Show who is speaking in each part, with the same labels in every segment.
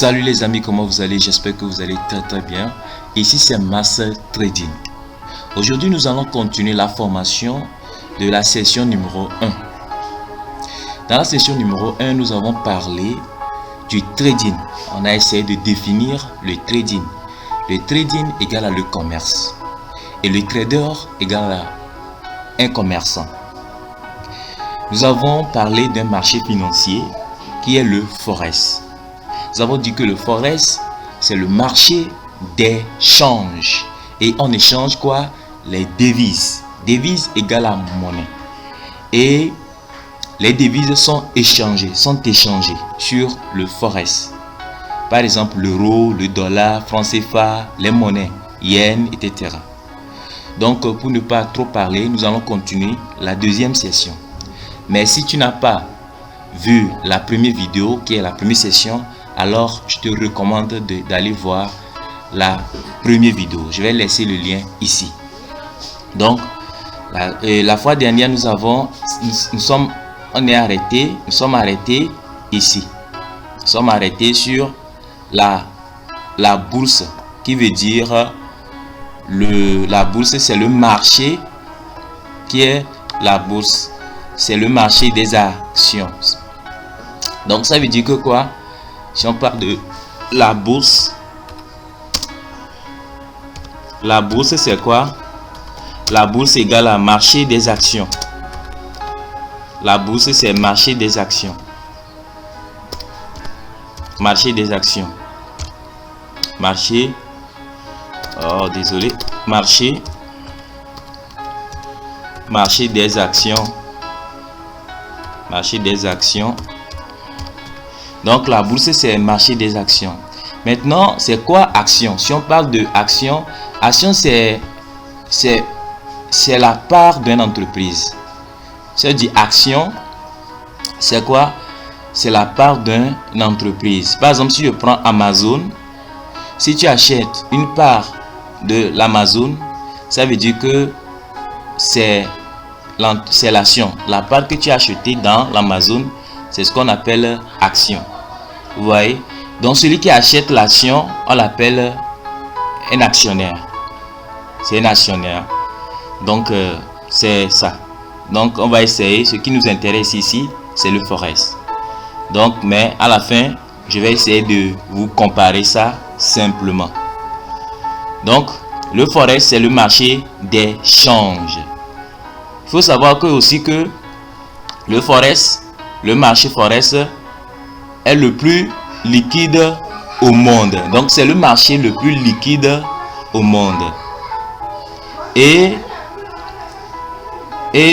Speaker 1: Salut les amis, comment vous allez? J'espère que vous allez très bien. Ici c'est Master Trading. Aujourd'hui nous allons continuer la formation de la session numéro 1. Dans la session numéro 1, nous avons parlé du trading. On a essayé de définir le trading. Le trading égale à le commerce. Et le trader égale à un commerçant. Nous avons parlé d'un marché financier qui est le Forex. Nous avons dit que le Forex, c'est le marché des changes. Et on échange quoi? Les devises. Devises égale à monnaie. Et les devises sont échangées sur le Forex. Par exemple, l'euro, le dollar, franc CFA, les monnaies, yen, etc. Donc, pour ne pas trop parler, nous allons continuer la deuxième session. Mais si tu n'as pas vu la première vidéo, qui est la première session, alors je te recommande d'aller voir la première vidéo. Je vais laisser le lien ici. Donc, la fois dernière, nous sommes arrêtés ici. Nous sommes arrêtés sur la bourse, qui veut dire la bourse, c'est le marché qui est la bourse. C'est le marché des actions. Donc, ça veut dire que quoi? Si on parle de la bourse c'est quoi? La bourse égale à marché des actions. La bourse, c'est marché des actions. Marché des actions. Marché. Oh, désolé. Marché des actions. Marché des actions. Donc, la bourse, c'est le marché des actions. Maintenant, c'est quoi action? Si on parle de action, c'est la part d'une entreprise. C'est-à-dire, action, c'est quoi? C'est la part d'une entreprise. Par exemple, si je prends Amazon, si tu achètes une part de l'Amazon, ça veut dire que c'est l'action. La part que tu as achetée dans l'Amazon, c'est ce qu'on appelle action. Vous voyez? Donc, celui qui achète l'action, on l'appelle un actionnaire. C'est un actionnaire. Donc, c'est ça. Donc, on va essayer. Ce qui nous intéresse ici, c'est le Forex. Donc, mais à la fin, je vais essayer de vous comparer ça simplement. Donc, le Forex, c'est le marché des changes. Il faut savoir que aussi que le Forex, le marché Forex est le plus liquide au monde. Donc, c'est le marché le plus liquide au monde. Et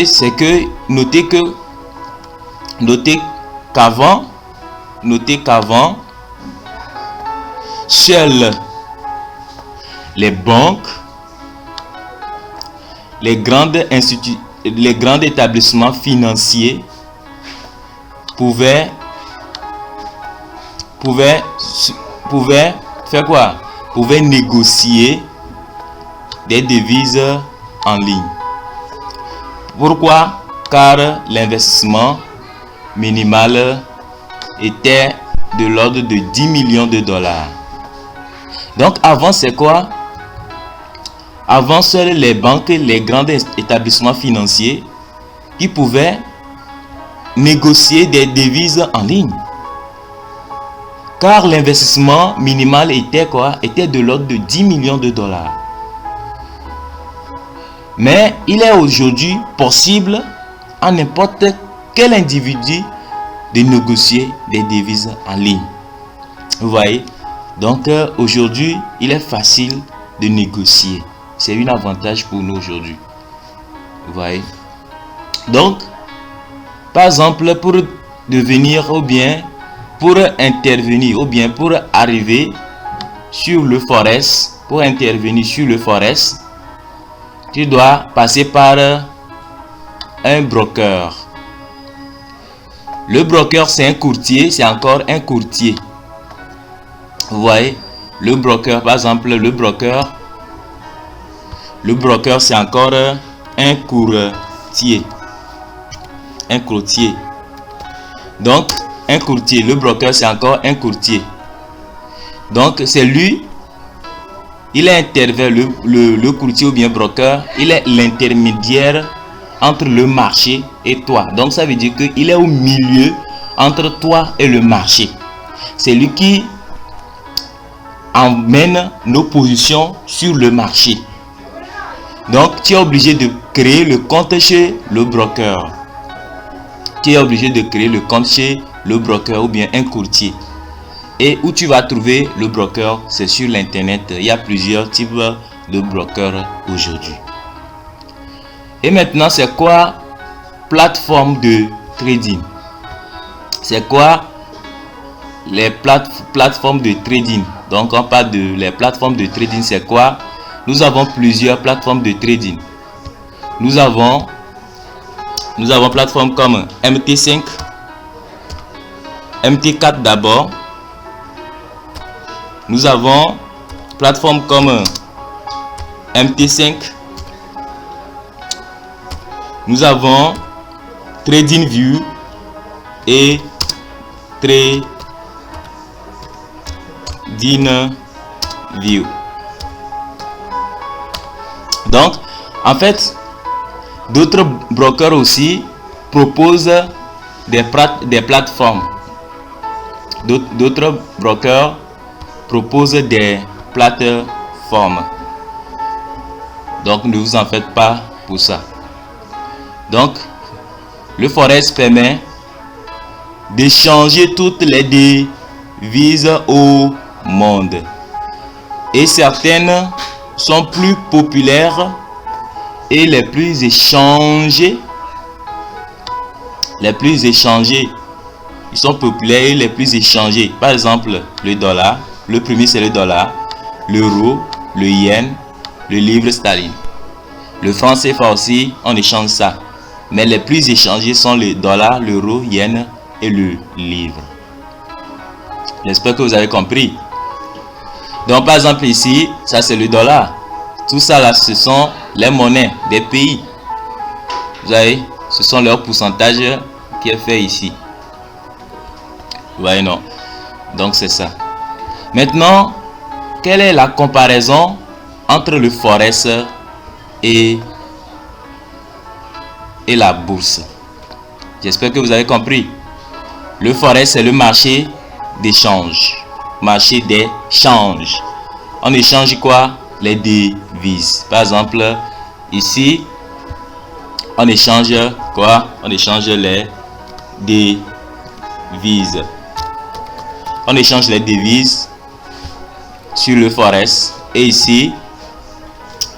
Speaker 1: c'est que, notez qu'avant, seules les banques, les grands établissements financiers pouvaient faire quoi? Pouvaient négocier des devises en ligne. Pourquoi? Car l'investissement minimal était de l'ordre de 10 millions de dollars. Donc avant, c'est quoi? Avant, seules les banques et les grands établissements financiers qui pouvaient négocier des devises en ligne. Car l'investissement minimal était quoi? Était de l'ordre de 10 millions de dollars. Mais il est aujourd'hui possible à n'importe quel individu de négocier des devises en ligne. Vous voyez? Donc aujourd'hui, il est facile de négocier. C'est un avantage pour nous aujourd'hui. Vous voyez? Donc, par exemple, pour devenir ou bien pour intervenir ou bien pour arriver sur le Forex, pour intervenir sur le Forex, tu dois passer par un broker. Le broker, c'est un courtier, c'est encore un courtier. Vous voyez? Le broker, par exemple, le broker, c'est encore un courtier. Un courtier. Donc, un courtier, le broker, c'est encore un courtier. Donc c'est lui, il intervient, le courtier ou bien broker, il est l'intermédiaire entre le marché et toi. Donc ça veut dire qu'il est au milieu entre toi et le marché. C'est lui qui emmène nos positions sur le marché. Donc tu es obligé de créer le compte chez le broker. Tu es obligé de créer le compte chez le broker ou bien un courtier. Et où tu vas trouver le broker, c'est sur l'internet. Il y a plusieurs types de brokers aujourd'hui. Et maintenant, c'est quoi plateforme de trading? C'est quoi les plateformes de trading? Donc on parle de les plateformes de trading. C'est quoi? Nous avons plusieurs plateformes de trading. Nous avons plateformes comme MT5, MT4 d'abord. Nous avons plateformes comme MT5. Nous avons TradingView et TradingView. Donc, en fait, d'autres brokers aussi proposent des plateformes. D'autres brokers proposent des plateformes. Donc, ne vous en faites pas pour ça. Donc, le Forex permet d'échanger toutes les devises au monde. Et certaines sont plus populaires et les plus échangées. Ils sont populaires et les plus échangés. Par exemple, le dollar. Le premier, c'est le dollar. L'euro, le yen, le livre sterling. Le franc CFA aussi, on échange ça. Mais les plus échangés sont le dollar, l'euro, yen et le livre. J'espère que vous avez compris. Donc, par exemple, ici, ça c'est le dollar. Tout ça là, ce sont les monnaies des pays. Vous voyez, ce sont leurs pourcentages qui est fait ici. Vous voyez, non? Donc, c'est ça. Maintenant, quelle est la comparaison entre le Forex et la bourse? J'espère que vous avez compris. Le Forex, c'est le marché d'échange. Marché d'échange. On échange quoi? Les devises. Par exemple, ici, on échange quoi? On échange les devises. On échange les devises sur le Forex. Et ici,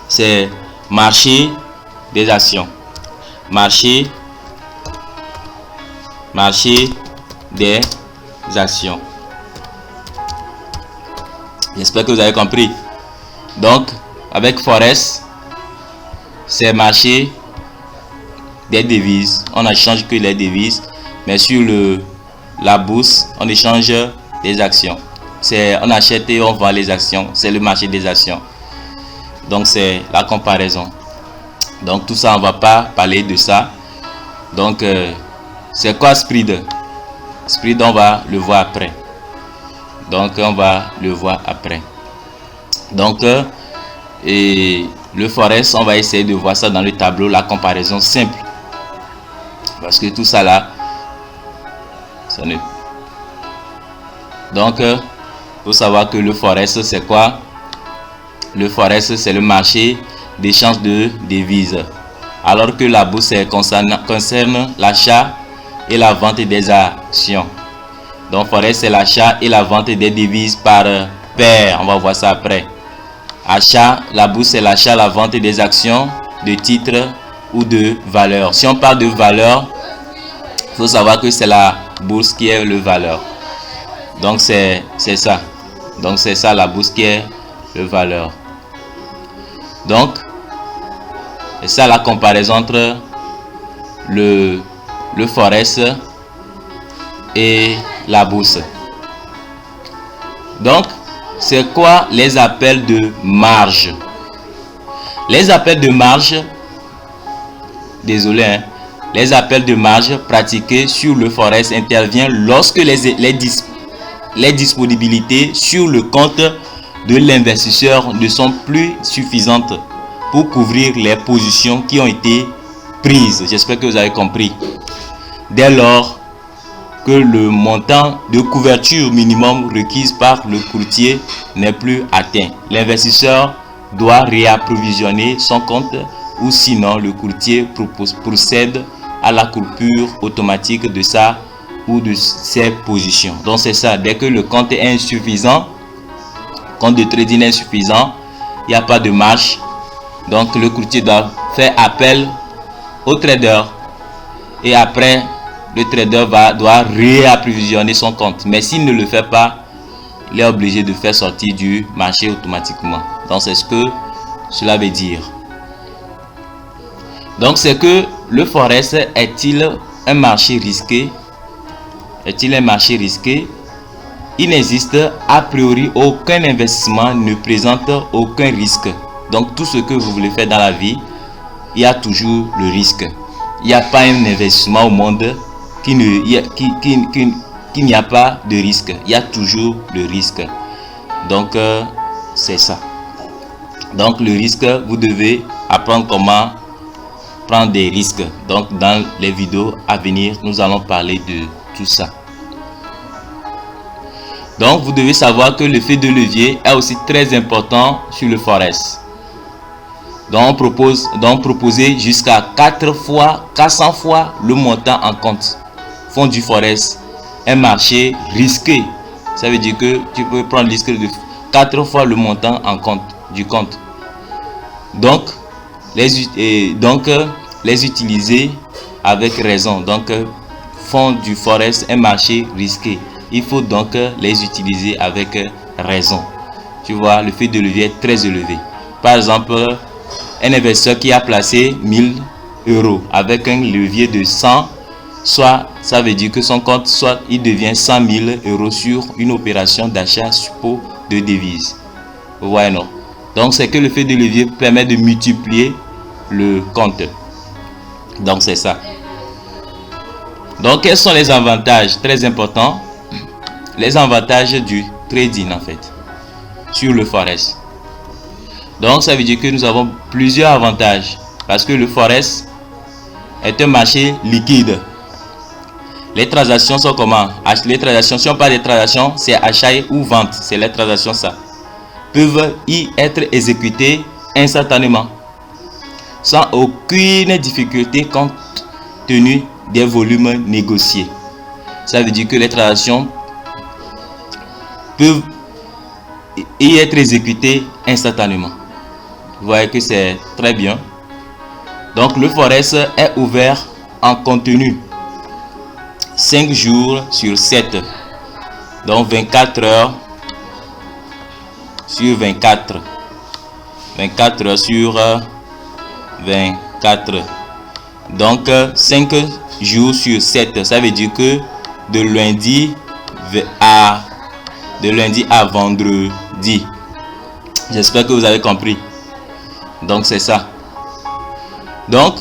Speaker 1: c'est marché des actions. Marché des actions. J'espère que vous avez compris. Donc, avec Forex, c'est marché des devises. On n'échange que les devises. Mais sur la bourse, on échange des actions. On achète et on vend les actions. C'est le marché des actions. Donc, c'est la comparaison. Donc, tout ça, on ne va pas parler de ça. Donc, c'est quoi Spread? Spread, on va le voir après. Donc, on va le voir après. Donc, et le Forex, on va essayer de voir ça dans le tableau, la comparaison simple. Parce que tout ça là, ça ne... Donc, faut savoir que le Forex, c'est quoi? Le Forex, c'est le marché d'échange de devises. Alors que la bourse concerne l'achat et la vente des actions. Donc, Forex, c'est l'achat et la vente des devises par paire. On va voir ça après. Achat, la bourse, c'est l'achat, la vente des actions, de titres ou de valeurs. Si on parle de valeur, il faut savoir que c'est la bourse qui est le valeur. Donc, c'est ça. Donc, c'est ça la bourse qui est le valeur. Donc, c'est ça la comparaison entre le Forex et la bourse. Donc, c'est quoi les appels de marge? Les appels de marge, désolé, hein, les appels de marge pratiqués sur le Forex interviennent lorsque les les disponibilités sur le compte de l'investisseur ne sont plus suffisantes pour couvrir les positions qui ont été prises. J'espère que vous avez compris. Dès lors que le montant de couverture minimum requis par le courtier n'est plus atteint, l'investisseur doit réapprovisionner son compte ou sinon le courtier procède à la coupure automatique de sa ou de ses positions. Donc c'est ça, dès que le compte est insuffisant, compte de trading insuffisant, il n'y a pas de marge, donc le courtier doit faire appel au trader et après le trader doit réapprovisionner son compte. Mais s'il ne le fait pas, il est obligé de faire sortir du marché automatiquement. Donc c'est ce que cela veut dire. Donc c'est que le Forex est-il un marché risqué? Est-il un marché risqué? Il n'existe a priori aucun investissement ne présente aucun risque. Donc tout ce que vous voulez faire dans la vie, il y a toujours le risque. Il n'y a pas un investissement au monde qu'il n'y a pas de risque. Il y a toujours le risque. Donc c'est ça. Donc le risque, vous devez apprendre comment prendre des risques. Donc dans les vidéos à venir, nous allons parler de tout ça. Donc vous devez savoir que l'effet de levier est aussi très important sur le Forex. Donc proposer jusqu'à 400 fois le montant en compte. Fond du Forex, un marché risqué. Ça veut dire que tu peux prendre le risque de 4 fois le montant en compte du compte. Donc les utiliser avec raison. Donc fond du Forex, un marché risqué. Il faut donc les utiliser avec raison. Tu vois, le fait de levier est très élevé. Par exemple, un investisseur qui a placé 1000 euros avec un levier de 100, soit ça veut dire que son compte, soit il devient 100 000 euros sur une opération d'achat suppôt de devises. Vous voyez, non? Donc c'est que le fait de levier permet de multiplier le compte. Donc c'est ça. Donc quels sont les avantages très importants? Les avantages du trading en fait sur le Forex. Donc ça veut dire que nous avons plusieurs avantages parce que le Forex est un marché liquide. Les transactions sont comment? Les transactions, si on parle des transactions, c'est achat ou vente, c'est les transactions ça. Peuvent y être exécutées instantanément sans aucune difficulté compte tenu des volumes négociés. Ça veut dire que les transactions peuvent y être exécutées instantanément. Vous voyez que c'est très bien. Donc le Forex est ouvert en continu 5 jours sur 7. Donc 24 heures sur 24. 24 heures sur 24. Donc 5 jours sur 7. Ça veut dire que de lundi à vendredi. J'espère que vous avez compris. Donc c'est ça. Donc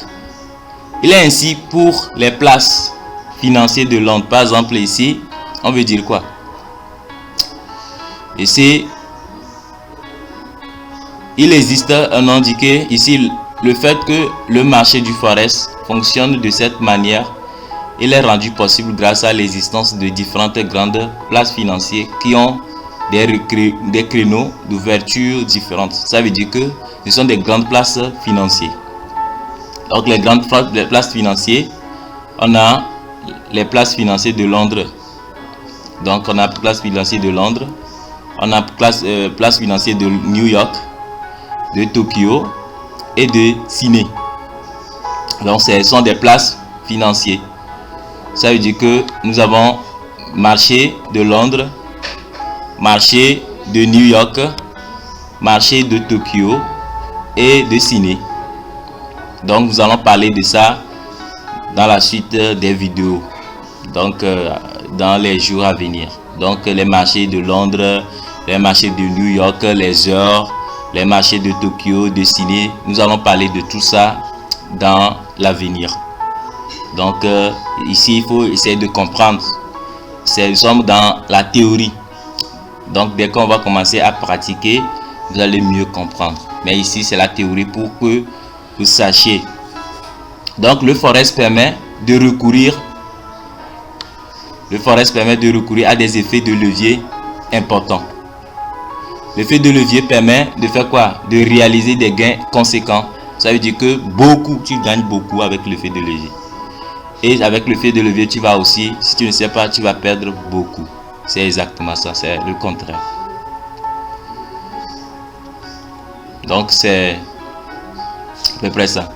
Speaker 1: il est ainsi pour les places financières de Londres. Par exemple ici, on veut dire quoi? Ici, il existe un indiqué ici le fait que le marché du Forex fonctionne de cette manière. Il est rendu possible grâce à l'existence de différentes grandes places financières qui ont des créneaux d'ouverture différentes. Ça veut dire que ce sont des grandes places financières. Donc les grandes places financières, on a les places financières de Londres. Donc on a place financière de Londres, on a place financière de New York, de Tokyo et de Sydney. Donc ce sont des places financières. Ça veut dire que nous avons marché de Londres, marché de New York, marché de Tokyo et de Sydney. Donc nous allons parler de ça dans la suite des vidéos. Donc dans les jours à venir. Donc les marchés de Londres, les marchés de New York, les heures, les marchés de Tokyo, de Sydney. Nous allons parler de tout ça dans l'avenir. Donc ici il faut essayer de comprendre. Nous sommes dans la théorie. Donc dès qu'on va commencer à pratiquer, vous allez mieux comprendre. Mais ici, c'est la théorie pour que vous sachiez. Donc le forex permet de recourir à des effets de levier importants. L'effet de levier permet de faire quoi? De réaliser des gains conséquents. Ça veut dire que tu gagnes beaucoup avec l'effet de levier. Et avec l'effet de levier, tu vas aussi, si tu ne sais pas, tu vas perdre beaucoup. C'est exactement ça, c'est le contraire. Donc c'est à peu près ça.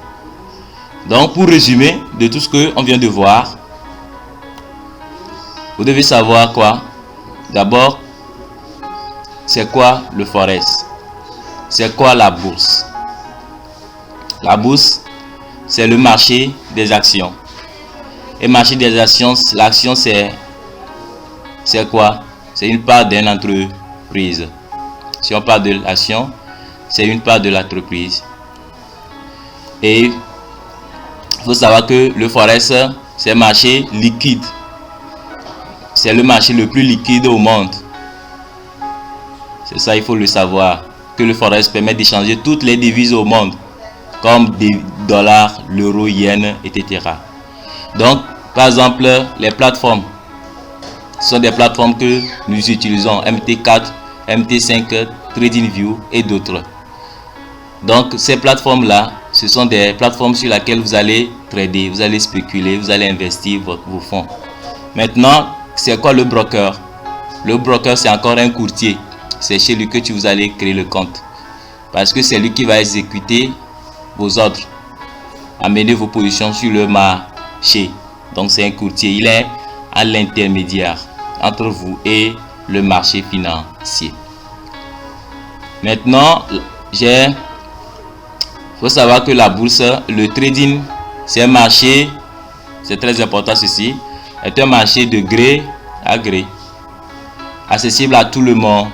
Speaker 1: Donc pour résumer de tout ce qu'on vient de voir, vous devez savoir quoi? D'abord, c'est quoi le forex? C'est quoi la bourse? La bourse, c'est le marché des actions. Et marché des actions, l'action c'est quoi? C'est une part d'une entreprise. Si on parle de l'action, c'est une part de l'entreprise. Et il faut savoir que le forex, c'est un marché liquide. C'est le marché le plus liquide au monde. C'est ça, il faut le savoir. Que le forex permet d'échanger toutes les devises au monde. Comme des dollars, l'euro, yen, etc. Donc, par exemple, les plateformes. Ce sont des plateformes que nous utilisons. MT4, MT5, TradingView et d'autres. Donc, ces plateformes-là, ce sont des plateformes sur lesquelles vous allez trader, vous allez spéculer, vous allez investir vos fonds. Maintenant, c'est quoi le broker? Le broker, c'est encore un courtier. C'est chez lui que vous allez créer le compte. Parce que c'est lui qui va exécuter vos ordres. Amener vos positions sur le marché. Donc, c'est un courtier. Il est à l'intermédiaire entre vous et le marché financier. Maintenant, il faut savoir que la bourse, le trading, c'est un marché, c'est très important ceci, est un marché de gré à gré, accessible à tout le monde.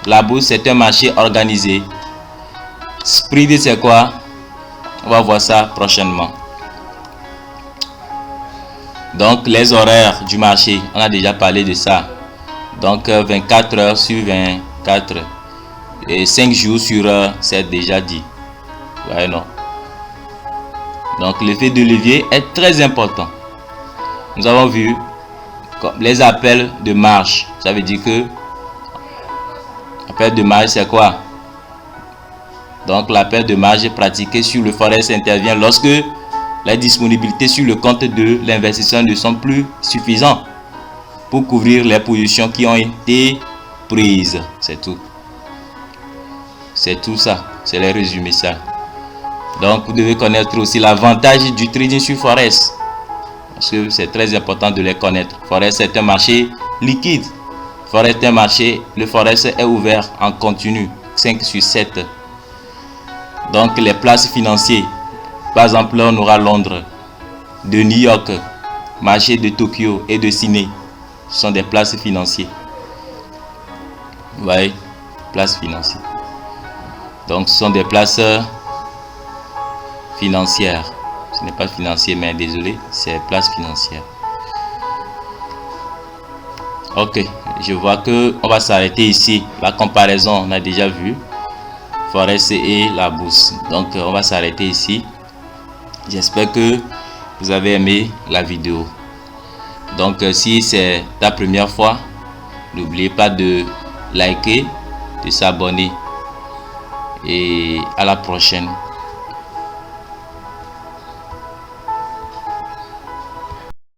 Speaker 1: La bourse, c'est un marché organisé. Spread, c'est quoi? On va voir ça prochainement. Donc, les horaires du marché, on a déjà parlé de ça. Donc, 24 heures sur 24 et 5 jours sur 7 déjà dit. Ouais, non. Donc, l'effet de levier est très important. Nous avons vu les appels de marge. Ça veut dire que l'appel de marge, c'est quoi? Donc, l'appel de marge pratiqué sur le forex intervient lorsque les disponibilités sur le compte de l'investisseur ne sont plus suffisantes pour couvrir les positions qui ont été prises. C'est tout. C'est tout ça. C'est le résumé ça. Donc, vous devez connaître aussi l'avantage du trading sur forex. Parce que c'est très important de les connaître. Forex est un marché liquide. Forex est un marché. Le forex est ouvert en continu. 5 sur 7. Donc, les places financières. Par exemple, là, on aura Londres, de New York, marché de Tokyo et de Sydney. Ce sont des places financières. Vous voyez, places financières. Donc, ce sont des places financières. Ce n'est pas financier, mais désolé, c'est places financières. Ok, je vois que on va s'arrêter ici. La comparaison, on a déjà vu. Forex et la bourse. Donc, on va s'arrêter ici. J'espère que vous avez aimé la vidéo. Donc, si c'est ta première fois, n'oubliez pas de liker, de s'abonner. Et à la prochaine.